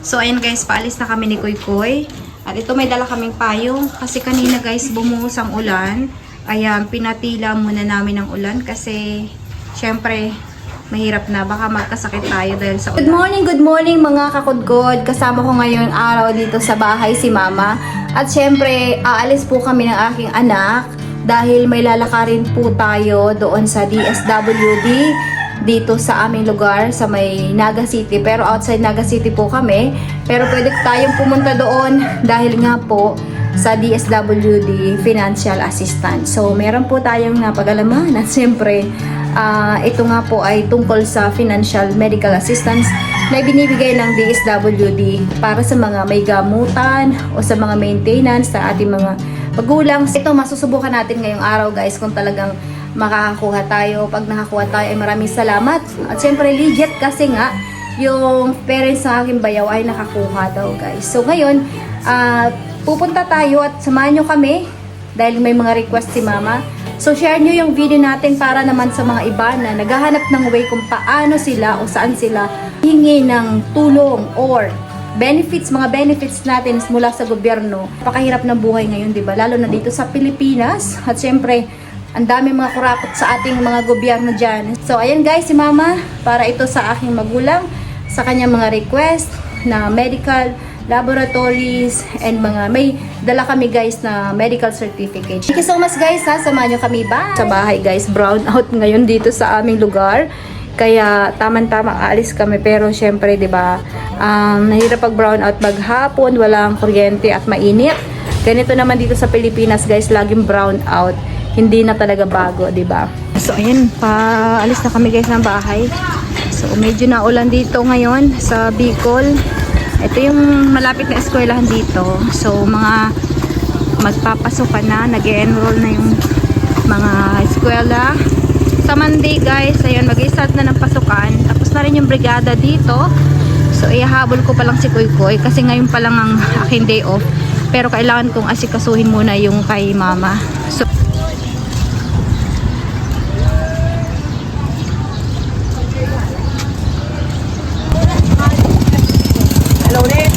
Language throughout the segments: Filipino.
So, ayan guys, paalis na kami ni Kuy Kuy. At ito may dala kaming payong. Kasi kanina guys, bumuhos ang ulan. Ayan, pinatila muna namin ang ulan. Kasi, syempre, mahirap na. Baka magkasakit tayo dahil sa ulan. Good morning mga kakudkod. Kasama ko ngayon araw dito sa bahay si Mama. At syempre, aalis po kami ng aking anak. Dahil may lalakarin po tayo doon sa DSWD. Dito sa aming lugar sa may Naga City, pero outside Naga City po kami, pero pwede tayong pumunta doon dahil nga po sa DSWD Financial Assistance. So meron po tayong napag-alaman at siyempre ito nga po ay tungkol sa Financial Medical Assistance na binibigay ng DSWD para sa mga may gamutan o sa mga maintenance sa ating mga magulang. Ito masusubukan natin ngayong araw guys kung talagang makakakuha tayo. Pag nakakuha tayo ay maraming salamat. At syempre legit kasi nga yung parents ng aking bayaw ay nakakuha daw guys. So ngayon, pupunta tayo at samahan nyo kami dahil may mga request si Mama. So share nyo yung video natin para naman sa mga iba na naghahanap ng way kung paano sila o saan sila hingi ng tulong or benefits, mga benefits natin mula sa gobyerno. Napakahirap ng buhay ngayon, di ba? Lalo na dito sa Pilipinas. At syempre, ang dami mga kurakot sa ating mga gobyerno dyan. So, ayan guys, si Mama, para ito sa aking magulang, sa kanyang mga request na medical, laboratories, and mga, may dala kami guys na medical certificate. Thank you so much guys ha, samahan nyo kami ba? Sa bahay guys, brown out ngayon dito sa aming lugar. Kaya tamang-tama aalis kami, pero syempre 'di ba, nahirap pag brown out maghapon, walang kuryente at mainit. Ganito naman dito sa Pilipinas, guys, laging brown out. Hindi na talaga bago, 'di ba? So ayun, paalis na kami guys ng bahay. So medyo na ulan dito ngayon sa Bicol. Ito yung malapit na eskwelahan dito. So mga magpapasok na, nag-enroll na yung mga eskwela. Sa Monday guys, ayun, mag-start na ng pasukan. Tapos na rin yung brigada dito. So ihahabol ko pa lang si Kuy Kuy kasi ngayon pa lang ang aking day off. Pero kailangan kong asikasuhin muna yung kay Mama. So hello there.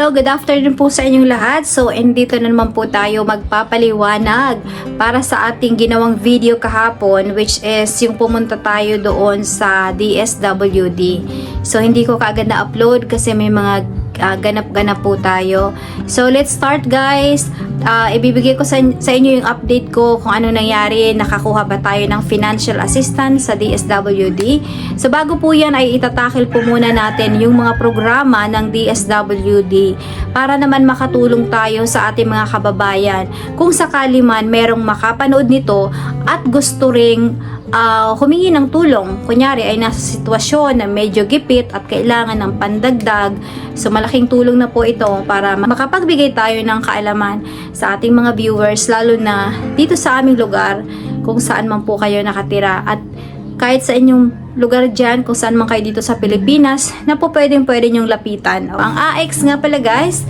Good afternoon po sa inyong lahat. So, dito na naman po tayo magpapaliwanag para sa ating ginawang video kahapon, which is yung pumunta tayo doon sa DSWD. So, hindi ko kaagad na-upload kasi may mga ganap-ganap po tayo. So, let's start guys. Ibibigay ko sa inyo yung update ko kung ano nangyari, nakakuha ba tayo ng financial assistance sa DSWD. So, bago po yan ay itatakil po muna natin yung mga programa ng DSWD para naman makatulong tayo sa ating mga kababayan. Kung sakali man merong makapanood nito at gusto ring humingi ng tulong, kunyari ay nasa sitwasyon na medyo gipit at kailangan ng pandagdag, so malaking tulong na po ito para makapagbigay tayo ng kaalaman sa ating mga viewers, lalo na dito sa aming lugar kung saan man po kayo nakatira, at kahit sa inyong lugar dyan, kung saan man kayo dito sa Pilipinas, na po pwede nyong lapitan. Ang AX nga pala guys,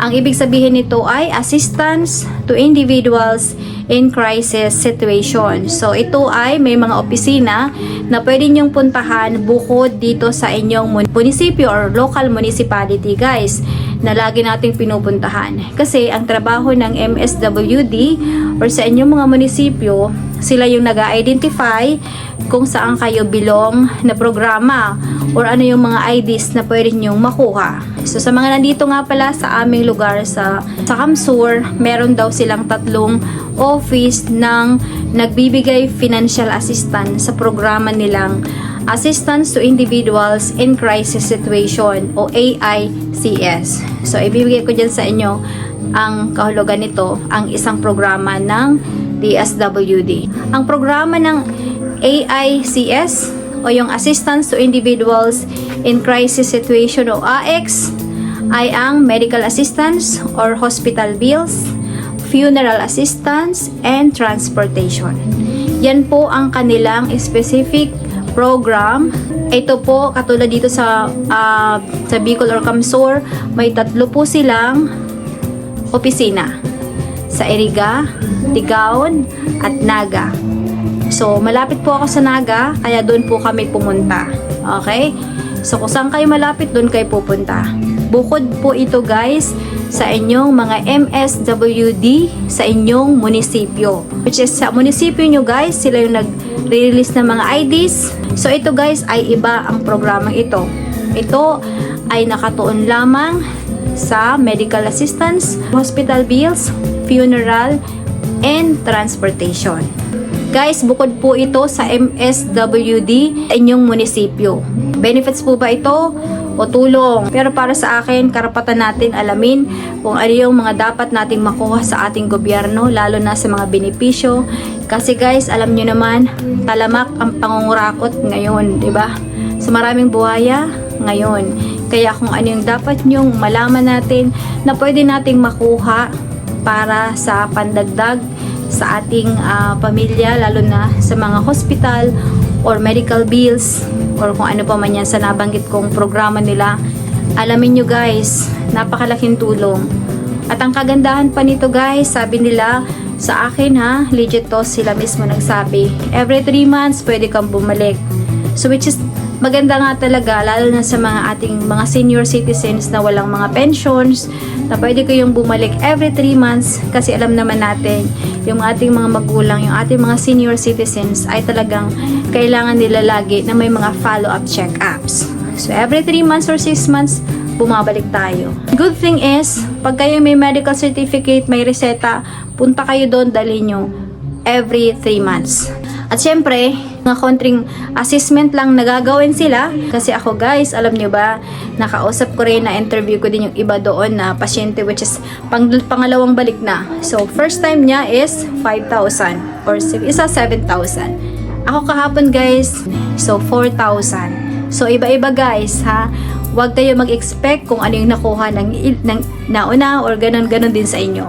ang ibig sabihin nito ay Assistance to Individuals in Crisis Situation. So ito ay may mga opisina na pwede nyong puntahan bukod dito sa inyong munisipyo or local municipality guys. na lagi nating pinupuntahan. Kasi ang trabaho ng MSWD or sa inyong mga munisipyo, sila yung nag-identify kung saan kayo belong na programa or ano yung mga IDs na pwede nyong makuha. So sa mga nandito nga pala sa aming lugar sa Kamsur, meron daw silang 3 office ng nagbibigay financial assistance sa programa nilang Assistance to Individuals in Crisis Situation o AICS. So ibibigay ko dyan sa inyo ang kahulugan nito, ang isang programa ng DSWD. Ang programa ng AICS o yung Assistance to Individuals in Crisis Situation o AX ay ang medical assistance or hospital bills, funeral assistance, and transportation. Yan po ang kanilang specific program. Ito po, katulad dito sa Bicol or Kamsur, may 3 po silang opisina. Sa Iriga, Tigaon, at Naga. So, malapit po ako sa Naga, kaya doon po kami pumunta. Okay? So, kung saan kayo malapit, doon kayo pupunta. Bukod po ito guys sa inyong mga MSWD sa inyong munisipyo. Which is sa munisipyo nyo guys, sila yung nag-release ng mga IDs. So ito guys ay iba ang programang ito. Ito ay nakatuon lamang sa medical assistance, hospital bills, funeral, and transportation. Guys, bukod po ito sa MSWD sa inyong munisipyo. Benefits po ba ito o tulong? Pero para sa akin, karapatan natin alamin kung ano yung mga dapat nating makuha sa ating gobyerno, lalo na sa mga benepisyo. Kasi guys, alam nyo naman, talamak ang pangungurakot ngayon, di ba? So maraming buhaya ngayon. Kaya kung ano yung dapat nyong malaman natin na pwede nating makuha para sa pandagdag sa ating pamilya, lalo na sa mga hospital or medical bills or kung ano pa man yan sa nabanggit kong programa nila. Alamin nyo guys, napakalaking tulong. At ang kagandahan pa nito guys, sabi nila sa akin legit to, sila mismo nagsabi, every 3 months pwede kang bumalik. So which is maganda nga talaga, lalo na sa mga ating mga senior citizens na walang mga pensions, na pwede kayong bumalik every 3 months kasi alam naman natin, yung ating mga magulang, yung ating mga senior citizens ay talagang kailangan nila lagi na may mga follow-up check-ups. So every 3 months or 6 months, bumabalik tayo. Good thing is, pag kayo may medical certificate, may reseta, punta kayo doon, dalhin nyo every 3 months. At syempre, mga konting assessment lang nagagawin sila. Kasi ako guys, alam nyo ba, nakausap ko rin, na-interview ko din yung iba doon na pasyente which is pangalawang balik na. So, first time niya is 5,000 or isa 7,000. Ako kahapon guys, so 4,000. So, iba-iba guys ha. Huwag kayo mag-expect kung ano yung nakuha ng nauna or ganun-ganun din sa inyo.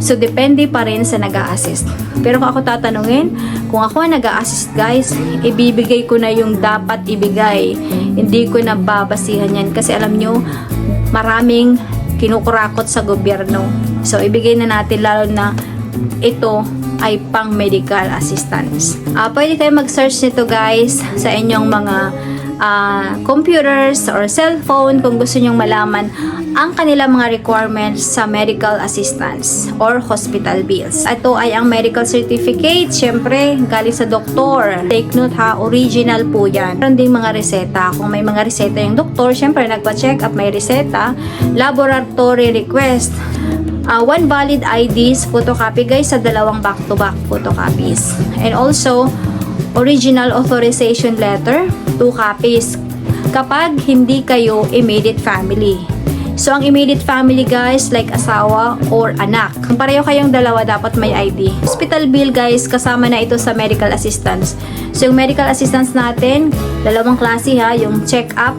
So, depende pa rin sa nag-a-assist. Pero kung ako tatanungin, kung ako nag-a-assist guys, ibibigay ko na yung dapat ibigay. Hindi ko na babasihan yan. Kasi alam nyo, maraming kinukurakot sa gobyerno. So, ibigay na natin lalo na ito ay pang medical assistance. Pwede kayo mag-search nito guys sa inyong mga computers or cellphone kung gusto nyong malaman ang kanilang mga requirements sa medical assistance or hospital bills. Ito ay ang medical certificate, syempre galing sa doktor. Take note ha, original po yan. Meron ding mga reseta. Kung may mga reseta yung doktor, syempre nagpa-check up, may reseta. Laboratory request. 1 valid IDs, photocopy guys sa 2 back-to-back photocopies. And also, original authorization letter, 2 copies. Kapag hindi kayo immediate family. So, ang immediate family guys, like asawa or anak. Kung pareho kayong dalawa, dapat may ID. Hospital bill guys, kasama na ito sa medical assistance. So, yung medical assistance natin, 2 klase ha, yung check-up,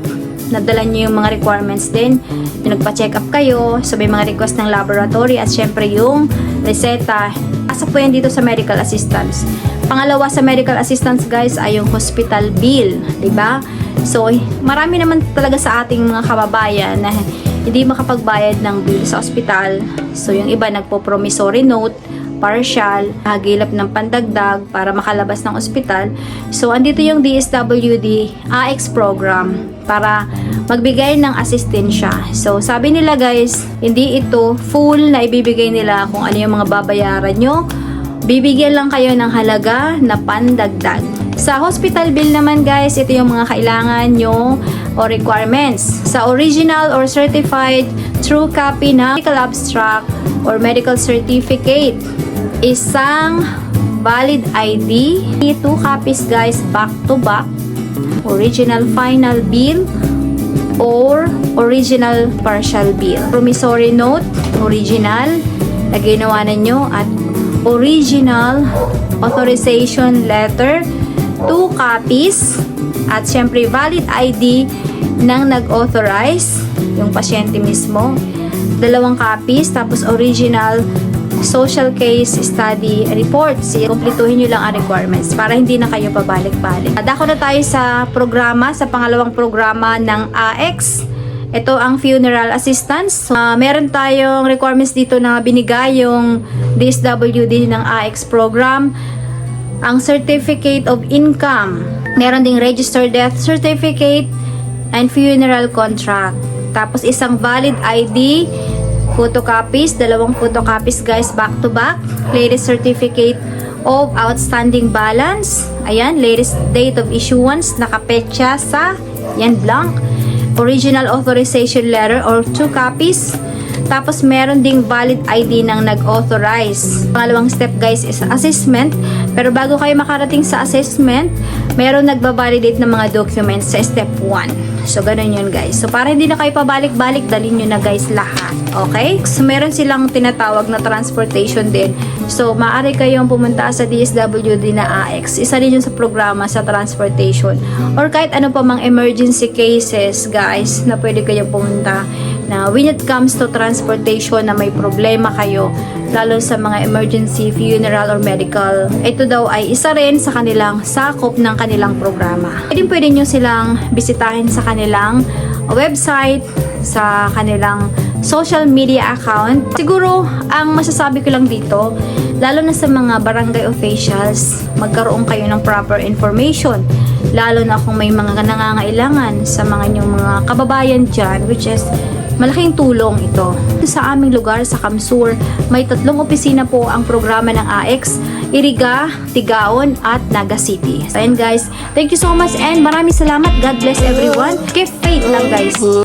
nadala nyo yung mga requirements din. Yung nagpa-check up kayo, so may mga request ng laboratory at syempre yung reseta. Asa po yan dito sa medical assistance. Pangalawa sa medical assistance guys ay yung hospital bill, 'di ba? So marami naman talaga sa ating mga kababayan na hindi makapagbayad ng bill sa ospital. So, yung iba nagpo-promissory note, partial, hagilap ng pandagdag para makalabas ng ospital. So, andito yung DSWD AX program para magbigay ng asistensya. So, sabi nila guys, hindi ito full na ibibigay nila kung ano yung mga babayaran nyo. Bibigyan lang kayo ng halaga na pandagdag. Sa hospital bill naman guys, ito yung mga kailangan nyo o requirements. Sa original or certified true copy na medical abstract or medical certificate, isang valid ID, 2 copies guys back to back, original final bill or original partial bill, promissory note, original na ginawa ninyo at original authorization letter, 2 copies at syempre valid ID ng nag-authorize, yung pasyente mismo, 2 copies, tapos original social case study reports. Kumpletuhin nyo lang ang requirements para hindi na kayo pabalik-balik. Dako na tayo sa programa, sa pangalawang programa ng AX. Ito ang funeral assistance. Meron tayong requirements dito na binigay yung DSWD ng AX program. Ang certificate of income. Meron ding registered death certificate and funeral contract. Tapos isang valid ID, photocopies, 2 photocopies guys back to back, latest certificate of outstanding balance, ayan, latest date of issuance, nakapetsa sa, yan, blank, original authorization letter or 2 copies, tapos meron ding valid ID ng nag-authorize. Pangalawang step guys is assessment, pero bago kayo makarating sa assessment, meron nagbabalidate ng mga documents sa step 1. So, ganun yun guys. So, para hindi na kayo pabalik-balik, dalhin nyo na guys lahat. Okay? So, meron silang tinatawag na transportation din. So, maaari kayong pumunta sa DSWD na AX. Isa din yun sa programa sa transportation. Or kahit ano pa mang emergency cases, guys, na pwede kayong pumunta. Na when it comes to transportation na may problema kayo, lalo sa mga emergency, funeral, or medical, ito daw ay isa rin sa kanilang sakop ng kanilang programa. Pwede nyo silang bisitahin sa kanilang website, sa kanilang social media account. Siguro, ang masasabi ko lang dito, lalo na sa mga barangay officials, magkaroon kayo ng proper information. Lalo na kung may mga nangangailangan sa mga inyong mga kababayan dyan, which is malaking tulong ito. Sa aming lugar, sa Kamsur, may 3 opisina po ang programa ng AX, Iriga, Tigaon, at Naga City. So, ayan guys, thank you so much and maraming salamat. God bless everyone. Keep faith lang guys.